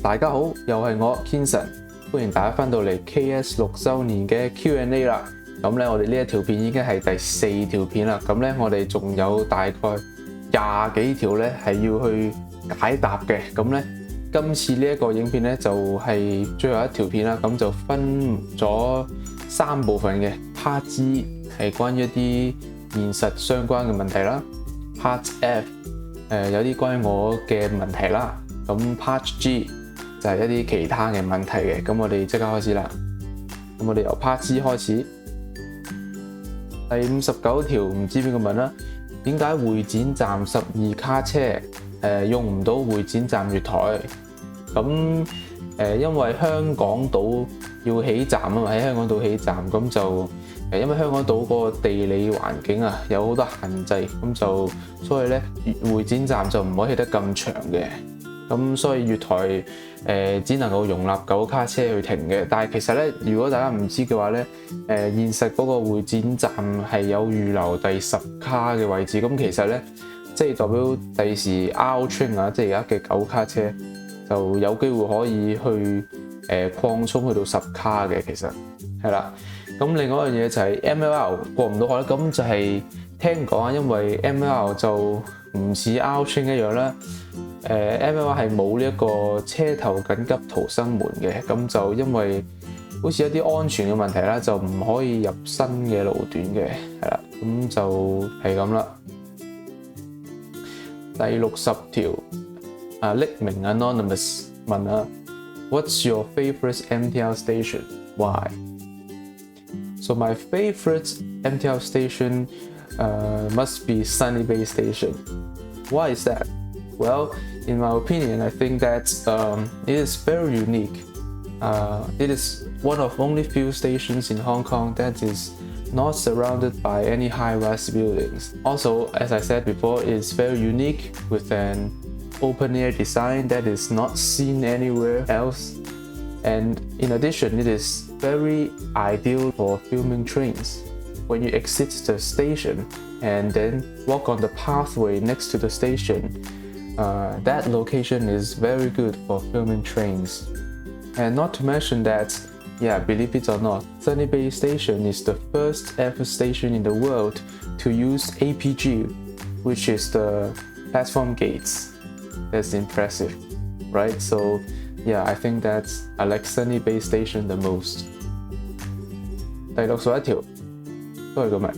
大家好，又係我 Kinson， 歡迎大家翻到嚟 KS 6週年嘅 Q&A 啦。咁咧，我哋呢一條片已經係第4條片啦。咁咧，我哋仲有大概20幾條咧係要去解答嘅。咁咧，今次呢一個影片咧就係最後一條片啦。咁就分咗3部分嘅。Part G 係關於一啲現實相關嘅問題啦。Part F 有啲關於我嘅問題啦。咁 Part G 就係一啲其他嘅問題嘅。咁我哋即刻開始啦。咁我哋由 Part G 開始。第59條唔知邊個問啦？點解會展站12卡車用唔到會展站月台？咁因為香港島要起站啊嘛，喺香港島起站，咁就因為香港島個地理環境啊有好多限制，咁就所以咧會展站就唔可以起得咁長嘅。咁所以月台只能夠容納9卡車去停嘅。但係其實咧，如果大家唔知嘅話咧，現實嗰個會展站係有預留第10卡嘅位置。咁其實咧，即係代表第時 R train 啊，即係而家嘅9卡車就有機會可以去擴充去到10卡嘅。其實係啦。咁另外一樣嘢就係 MLR 過唔到海，咁就係聽講啊，因為 MLR 就唔似 R train 一樣啦。MLR 係冇呢一個車頭緊急逃生門嘅，咁就因為好似一啲安全嘅問題啦，就唔可以入新嘅路段嘅，係啦，咁就係咁啦。第60條匿名 Anonymous 問啊 ，What's your favorite MTR station? Why? So my favorite MTR station must be Sunny Bay Station. Why is that? Well, in my opinion, I think that it is very unique. It is one of only few stations in Hong Kong that is not surrounded by any high-rise buildings. Also, as I said before, it is very unique with an open-air design that is not seen anywhere else. And in addition, it is very ideal for filming trains. When you exit the station and then walk on the pathway next to the station, that location is very good for filming trains. And not to mention that, yeah, believe it or not, Sunny Bay Station is the first ever station in the world to use APG, which is the platform gates. That's impressive, right? So yeah, I think that I like Sunny Bay Station the most. 第61條都係咁嘅。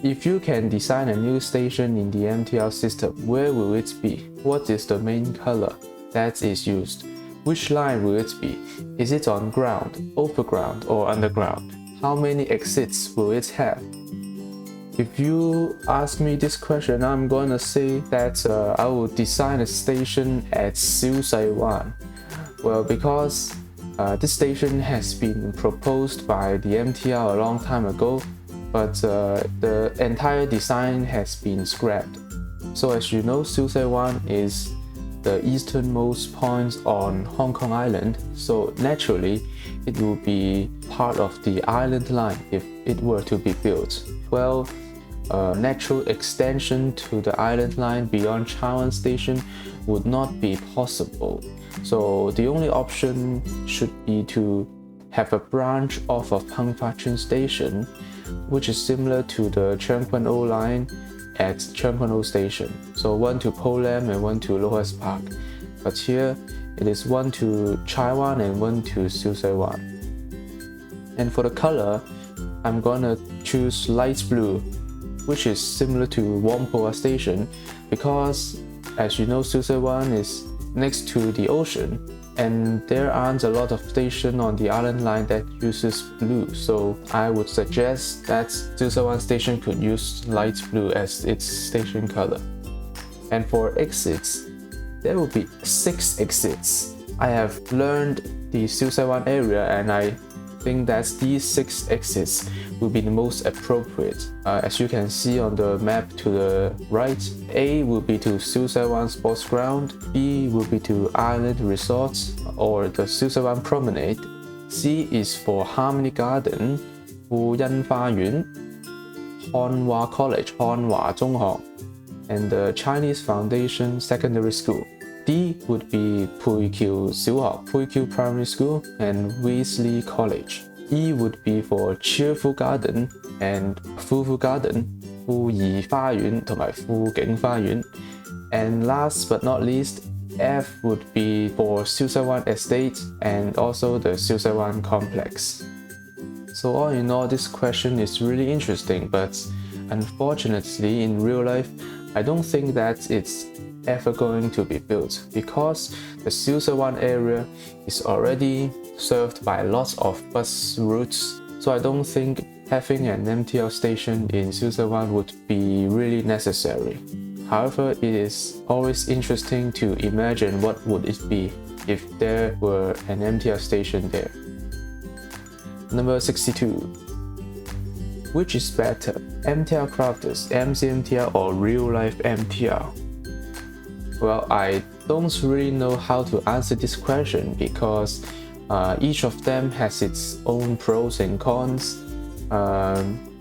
If you can design a new station in the MTR system, where will it be? What is the main color that is used? Which line will it be? Is it on ground, overground, or underground? How many exits will it have? If you ask me this question, I'm going to say that I will design a station at 小西灣. Well, because this station has been proposed by the MTR a long time ago, but the entire design has been scrapped. So as you know, 小西灣 is the easternmost point on Hong Kong Island, so naturally it will be part of the island line if it were to be built. Well, a natural extension to the island line beyond Chai Wan Station would not be possible. So the only option should be to have a branch off of Hung Fa Tsuen Station, which is similar to the Tseung Kwan O line at Tseung Kwan O Station. So one to Po Lam and one to Lotus Park. But here it is one to Chai Wan and one to Siu Sai Wan. And for the color, I'm gonna choose light blue, which is similar to Whampoa Station, because as you know, Siu Sai Wan is next to the ocean, and there aren't a lot of stations on the island line that uses blue, so I would suggest that Siu Sai Wan Station could use light blue as its station color. And for exits, there will be 6 exits. I have learned the Siu Sai Wan area, and I think that these 6 exits will be the most appropriate. As you can see on the map to the right, A will be to Siu Sai Wan Sports Ground, B will be to Island Resorts or the Siu Sai Wan Promenade, C is for Harmony Garden, 富欣花園, Hanwha College, 漢華中學, and the Chinese Foundation Secondary School. D would be 培僑小學 (Pui Primary School) and Weasley College. E would be for Cheerful Garden and Fufu Garden 富怡花園同埋富景花園。And last but not least, F would be for 小西灣 Estate and also the 小西灣 Complex. So all in all, this question is really interesting, but unfortunately in real life, I don't think that it's ever going to be built because the 小西灣 area is already served by lots of bus routes. So I don't think having an MTR station in 小西灣would be really necessary. However, it is always interesting to imagine what would it be if there were an MTR station there. Number 62. Which is better, MTR crafters, MCMTR or real-life MTR? Well, I don't really know how to answer this question because each of them has its own pros and cons.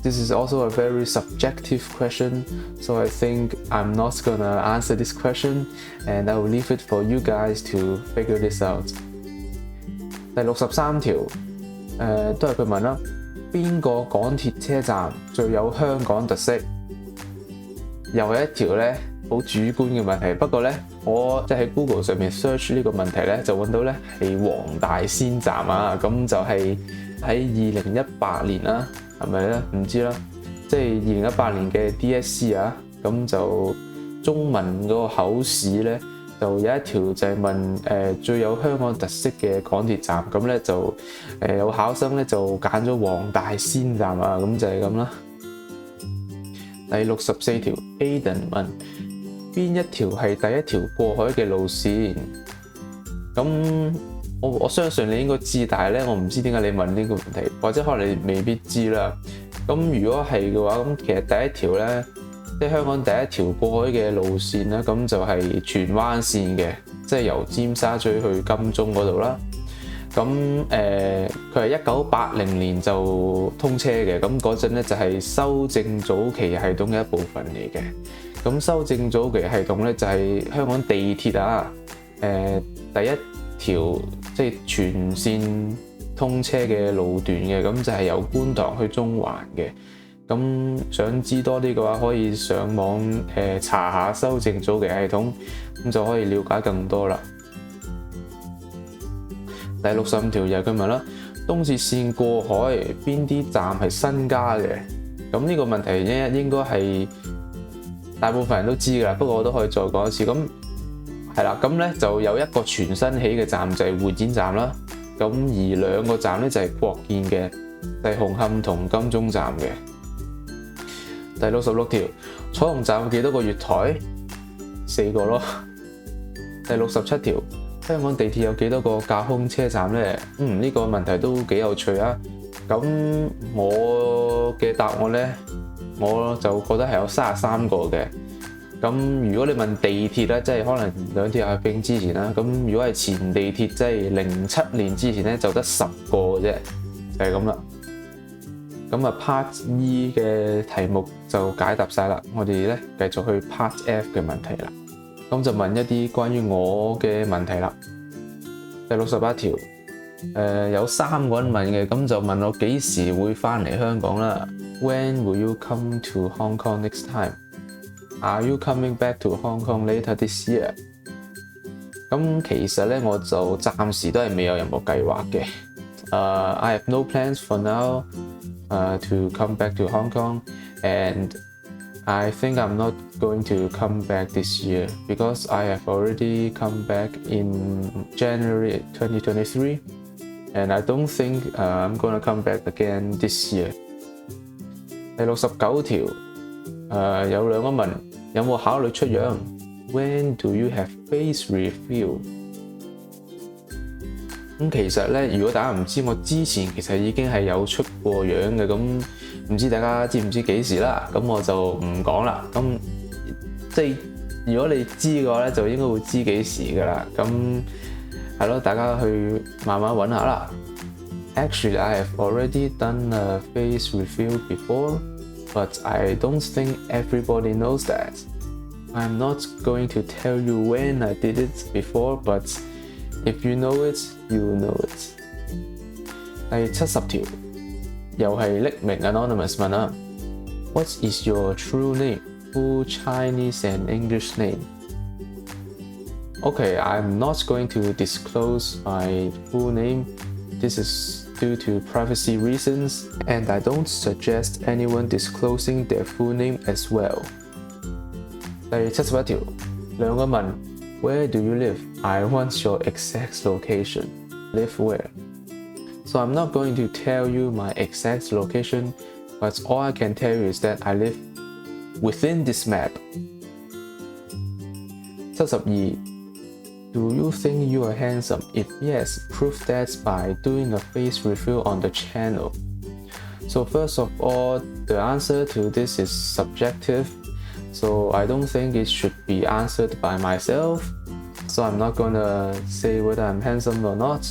This is also a very subjective question, so I think I'm not gonna answer this question and I will leave it for you guys to figure this out. 第63條都係佢問啦，邊個港鐵車站最有香港特色？又係一條咧好主觀嘅問題，不過咧我即係喺 Google 上面 search 呢個問題咧就揾到咧係黃大仙站啊，咁就係喺2018年啦。係咪咧？唔知啦，即係2018年嘅 DSE 啊，咁就中文嗰個口試咧，就有一條就係問最有香港特色嘅港鐵站，咁咧就有考生咧就揀咗黃大仙站啊，咁就係咁啦。第64條 Aiden 問邊一條係第一條過海嘅路線？咁我相信你應該知，但係咧我唔知點解你問呢個問題，或者可能你未必知啦。咁如果係嘅話，咁其實第一條咧，即係香港第一條過海嘅路線咧，咁就係荃灣線嘅，即係由尖沙咀去金鐘嗰度啦。咁佢係1980年就通車嘅，咁嗰陣咧就係修正早期系統嘅一部分嚟嘅。咁修正早期系統咧就係香港地鐵啊，第一條即係全線通車嘅路段嘅，咁就係由觀塘去中環嘅。咁想知多啲嘅話，可以上網查下修正早期系統，咁就可以了解更多啦。第65條又係佢問啦，東鐵線過海邊啲站係新加嘅？咁呢個問題應該係大部分人都知㗎啦，不過我都可以再講一次。咁係啦，咁咧就有一個全新起嘅站就係會展站啦，咁而兩個站咧就係擴建嘅，就係紅磡同金鐘站嘅。第66條，彩虹站有幾多個月台？4個咯。第67條，香港地鐵有幾多個架空車站咧？呢個問題都幾有趣啊。咁我嘅答案咧，我就覺得係有33個嘅。咁如果你問地鐵咧，即係可能兩鐵合併之前啦，咁如果係前地鐵，即係07年之前咧，就得10個嘅啫，就係咁啦。咁啊 Part E 嘅題目就解答晒啦，我哋咧繼續去 Part F 嘅問題啦。咁就問一啲關於我嘅問題啦。第68條，有3個人問嘅，咁就問我幾時會翻嚟香港啦。When will you come to Hong Kong next time? Are you coming back to Hong Kong later this year? 咁其實咧，我就暫時都係未有任何計劃嘅。I have no plans for now to come back to Hong Kong, and I think I'm not going to come back this year because I have already come back in January 2023, and I don't think I'm going to come back again this year. 第69條，有兩個問，有冇考慮出樣 ？When do you have face reveal？ 咁其實咧，如果大家唔知，我之前其實已經係有出過樣嘅，咁唔知大家知唔知幾時啦？咁我就唔講啦。咁即係如果你知嘅話咧，就應該會知幾時㗎啦。咁係咯，大家去慢慢揾下啦。Actually, I have already done a face reveal before, but I don't think everybody knows that. I'm not going to tell you when I did it before, but if you know it, you know it. 第70條，又係匿名 anonymous 問啦。What is your true name? Full Chinese and English name? Okay, I'm not going to disclose my full name. This is due to privacy reasons, and I don't suggest anyone disclosing their full name as well. 第71條，兩個問 Where do you live? I want your exact location. Live where? So I'm not going to tell you my exact location, but all I can tell you is that I live within this map. 72. Do you think you are handsome? If yes, prove that by doing a face reveal on the channel. So first of all, the answer to this is subjective, so I don't think it should be answered by myself. So I'm not gonna say whether I'm handsome or not.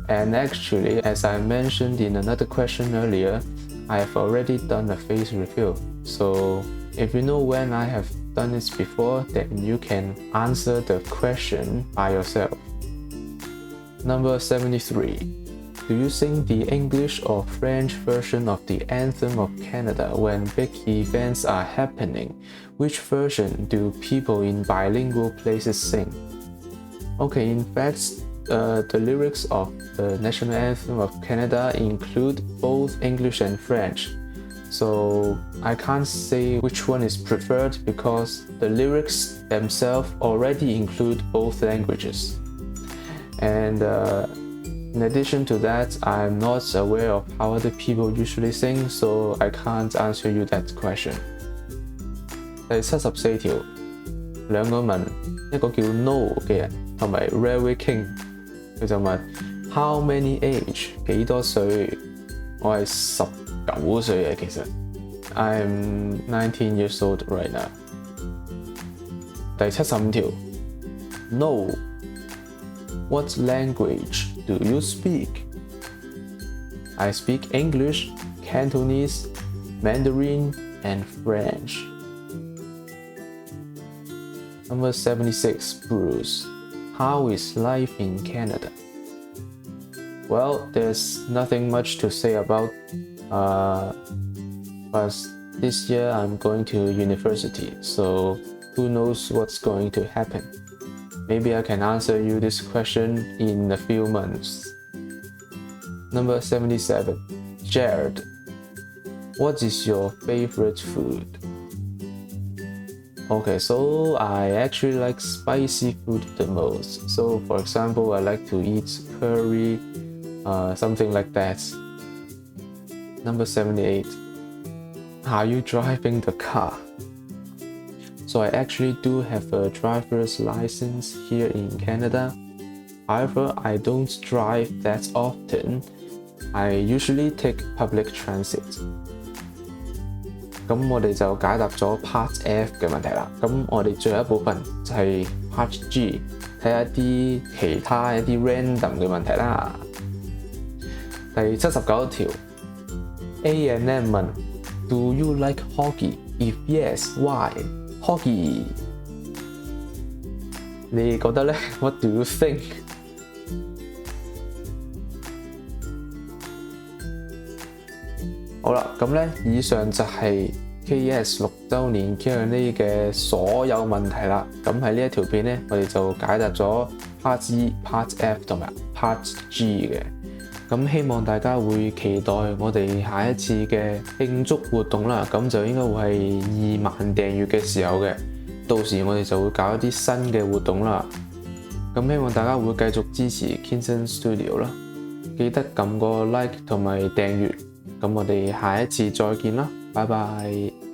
And actually, as I mentioned in another question earlier, I have already done a face reveal. So if you know when I have done this before, then you can answer the question by yourself. Number 73. Do you sing the English or French version of the Anthem of Canada when big events are happening? Which version do people in bilingual places sing? Okay, in fact, the lyrics of the National Anthem of Canada include both English and French. So I can't say which one is preferred because the lyrics themselves already include both languages. And in addition to that, I'm not aware of how other people usually sing, so I can't answer you that question. 第74條，兩個問，一個叫 No 嘅人同埋 Railway King，佢就問 How many age？ 幾多歲？我係19歲嘅其實 I'm 19 years old right now. 第75條 No. What language do you speak? I speak English, Cantonese, Mandarin, and French. Number 76, Bruce. How is life in Canada? Well, there's nothing much to say about, but this year I'm going to university, so who knows what's going to happen. Maybe I can answer you this question in a few months. Number 77, Jared. What is your favorite food? Okay, so I actually like spicy food the most. So for example, I like to eat curry, something like that. Number 78, are you driving the car? So I actually do have a driver's license here in Canada. However, I don't drive that often. I usually take public transit. 咁我哋就解答咗 Part F 嘅問題啦。咁我哋最後一部分就係 Part G， 睇下啲其他一啲 random 嘅問題啦。第79條 A&M 問 Do you like hockey? If yes, why? Hockey 你覺得呢 What do you think? 好啦，咁呢以上就係 KES 6週年 Q&A 嘅所有問題啦。咁喺呢一條片呢，我哋就解答咗 Part E、Part F 同埋 Part G 嘅。咁希望大家會期待我哋下一次嘅慶祝活動啦。咁就應該會係2萬訂閱嘅時候嘅，到時我哋就會搞一啲新嘅活動啦。咁希望大家會繼續支持 Kinson Studio 啦，記得撳個 like 同埋訂閱。咁我哋下一次再見啦，拜拜。